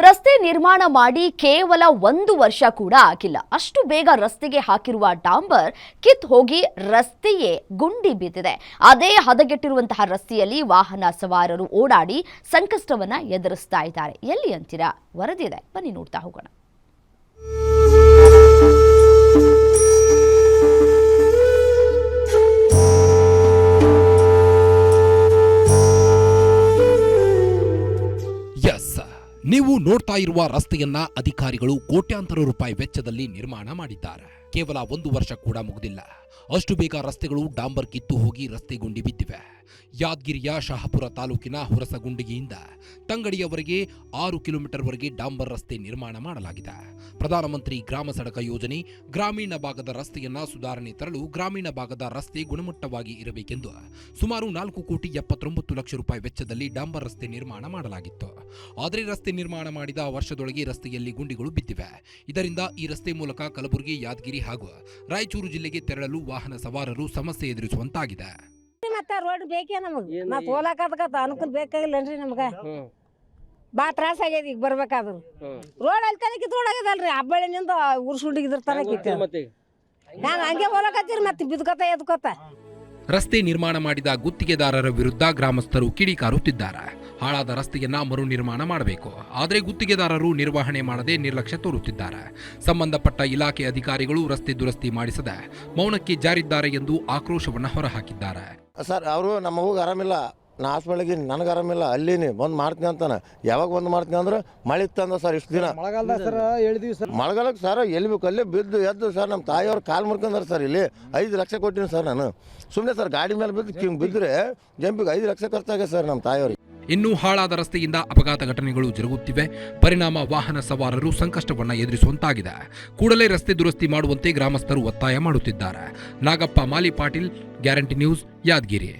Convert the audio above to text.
ರಸ್ತೆ ನಿರ್ಮಾಣ ಮಾಡಿ ಕೇವಲ 1 ವರ್ಷ ಕೂಡ ಆಗಿಲ್ಲ. ಅಷ್ಟು ಬೇಗ ರಸ್ತೆಗೆ ಹಾಕಿರುವ ಡಾಂಬರ್ ಕಿತ್ ಹೋಗಿ ರಸ್ತೆಯೇ ಗುಂಡಿ ಬಿದ್ದಿದೆ. ಅದೇ ಹದಗೆಟ್ಟಿರುವಂತಹ ರಸ್ತೆಯಲ್ಲಿ ವಾಹನ ಸವಾರರು ಓಡಾಡಿ ಸಂಕಷ್ಟವನ್ನ ಎದುರಿಸ್ತಾ ಇದ್ದಾರೆ. ಎಲ್ಲಿ ಅಂತೀರಾ? ವರದಿ ಇದೆ, ಬನ್ನಿ ನೋಡ್ತಾ ಹೋಗೋಣ. ನೀವು ನೋಡ್ತಾ ಇರುವ ರಸ್ತೆಯನ್ನ ಅಧಿಕಾರಿಗಳು ಕೋಟ್ಯಾಂತರ ರೂಪಾಯಿ ವೆಚ್ಚದಲ್ಲಿ ನಿರ್ಮಾಣ ಮಾಡಿದ್ದಾರೆ. ಕೇವಲ 1 ವರ್ಷ ಕೂಡ ಮುಗಿದಿಲ್ಲ. ಅಷ್ಟು ಬೇಗ ರಸ್ತೆಗಳು ಡಾಂಬರ್ ಕಿತ್ತು ಹೋಗಿ ರಸ್ತೆ ಗುಂಡಿ ಬಿದ್ದಿವೆ. ಯಾದಗಿರಿಯ ಶಹಾಪುರ ತಾಲೂಕಿನ ಹುರಸಗುಂಡಿಗೆಯಿಂದ ತಂಗಡಿಯವರೆಗೆ 6 ಕಿಲೋಮೀಟರ್ವರೆಗೆ ಡಾಂಬರ್ ರಸ್ತೆ ನಿರ್ಮಾಣ ಮಾಡಲಾಗಿದೆ. ಪ್ರಧಾನಮಂತ್ರಿ ಗ್ರಾಮ ಸಡಕ ಯೋಜನೆ ಗ್ರಾಮೀಣ ಭಾಗದ ರಸ್ತೆಯನ್ನ ಸುಧಾರಣೆ ತರಲು ಗ್ರಾಮೀಣ ಭಾಗದ ರಸ್ತೆ ಗುಣಮಟ್ಟವಾಗಿ ಇರಬೇಕೆಂದು ಸುಮಾರು 4,79,00,000 ರೂಪಾಯಿ ವೆಚ್ಚದಲ್ಲಿ ಡಾಂಬರ್ ರಸ್ತೆ ನಿರ್ಮಾಣ ಮಾಡಲಾಗಿತ್ತು. ಆದರೆ ರಸ್ತೆ ನಿರ್ಮಾಣ ಮಾಡಿದ ವರ್ಷದೊಳಗೆ ರಸ್ತೆಯಲ್ಲಿ ಗುಂಡಿಗಳು ಬಿದ್ದಿವೆ. ಇದರಿಂದ ಈ ರಸ್ತೆ ಮೂಲಕ ಕಲಬುರಗಿ, ಯಾದಗಿರಿ ಹಾಗೂ ರಾಯಚೂರು ಜಿಲ್ಲೆಗೆ ತೆರಳಲು ವಾಹನ ಸವಾರರು ಸಮಸ್ಯೆ ಎದುರಿಸುವಂತಾಗಿದೆ. ಮತ್ತೆ ರೋಡ್ ಬೇಕೇ ನಮಗೆ, ಮತ್ತೆ ಹೋಲಕದಕ್ಕೆ ಅನುಕೂಲ ಬೇಕಾಗಿಲ್ಲನ್ರಿ ನಮ್ಗೆ. ಭಾಳ ತ್ರಾಸ ಆಗ್ಯದ ಈಗ ಬರ್ಬೇಕಾದ್ರು. ರೋಡ್ ಅಲ್ಲಿ ತನಕ ಕಿತ್ಕೊಂಡಾಗ್ಯದಲ್ರಿ, ಹಬ್ಬಳಿನಿಂದ ಉರ್ಸುಂಡಿಗಿದ್ರ ತನಕ ನಾನು ಹಂಗೆ ಹೋಲಕತ್ತೀರಿ, ಮತ್ತೆ ಬಿದ್ಕೋತ ಎದ್ಕೋತ. ರಸ್ತೆ ನಿರ್ಮಾಣ ಮಾಡಿದ ಗುತ್ತಿಗೆದಾರರ ವಿರುದ್ಧ ಗ್ರಾಮಸ್ಥರು ಕಿಡಿಕಾರುತ್ತಿದ್ದಾರೆ. ಹಾಳಾದ ರಸ್ತೆಯನ್ನ ಮರು ನಿರ್ಮಾಣ ಮಾಡಬೇಕು, ಆದರೆ ಗುತ್ತಿಗೆದಾರರು ನಿರ್ವಹಣೆ ಮಾಡದೆ ನಿರ್ಲಕ್ಷ್ಯ ತೋರುತ್ತಿದ್ದಾರೆ. ಸಂಬಂಧಪಟ್ಟ ಇಲಾಖೆ ಅಧಿಕಾರಿಗಳು ರಸ್ತೆ ದುರಸ್ತಿ ಮಾಡಿಸದೆ ಮೌನಕ್ಕೆ ಜಾರಿದ್ದಾರೆ ಎಂದು ಆಕ್ರೋಶವನ್ನು ಹೊರಹಾಕಿದ್ದಾರೆ. ಸರ್, ಅವರು ನಮ್ಮ ಹೋಗಿ ಆರಾಮಿಲ್ಲ, ನಾ ಹಾಸ್ಪಿಟಲ್ಗೆ ನನಗೆ ಆರಾಮಿಲ್ಲ, ಅಲ್ಲಿನಿ ಬಂದು ಮಾಡ್ತೀನಿ ಅಂತಾನೆ. ಯಾವಾಗ ಬಂದು ಮಾಡ್ತೀನಿ ಅಂದ್ರೆ ಮಳೆ ಇತ್ತಂದ ಸರ್. ಇಷ್ಟು ದಿನ ಮಳೆಗಾಲಕ್ಕೆ ಸರ್ ಎಲ್ಲಿ ಬೇಕು ಅಲ್ಲೇ ಬಿದ್ದು ಎದ್ದು ಸರ್. ನಮ್ಮ ತಾಯಿಯವ್ರು ಕಾಲು ಮುರ್ಕೊಂಡ್ರೆ ಸರ್. ಇಲ್ಲಿ 5 ಲಕ್ಷ ಕೊಟ್ಟಿನಿ ಸರ್ ನಾನು. ಸುಮ್ಮನೆ ಸರ್ ಗಾಡಿ ಮೇಲೆ ಬಿದ್ದು ಬಿದ್ದರೆ ಜಂಪಿಗೆ 5 ಲಕ್ಷ ಖರ್ಚಾಗಿದೆ ಸರ್ ನಮ್ಮ ತಾಯಿಯವ್ರಿಗೆ. ಇನ್ನು ಹಾಳಾದ ರಸ್ತೆಯಿಂದ ಅಪಘಾತ ಘಟನೆಗಳು ಜರುಗುತ್ತಿವೆ. ಪರಿಣಾಮ ವಾಹನ ಸವಾರರು ಸಂಕಷ್ಟವನ್ನ ಎದುರಿಸುವಂತಾಗಿದೆ. ಕೂಡಲೇ ರಸ್ತೆ ದುರಸ್ತಿ ಮಾಡುವಂತೆ ಗ್ರಾಮಸ್ಥರು ಒತ್ತಾಯ ಮಾಡುತ್ತಿದ್ದಾರೆ. ನಾಗಪ್ಪ ಮಾಲಿ ಪಾಟೀಲ್, ಗ್ಯಾರಂಟಿ ನ್ಯೂಸ್, ಯಾದಗಿರಿ.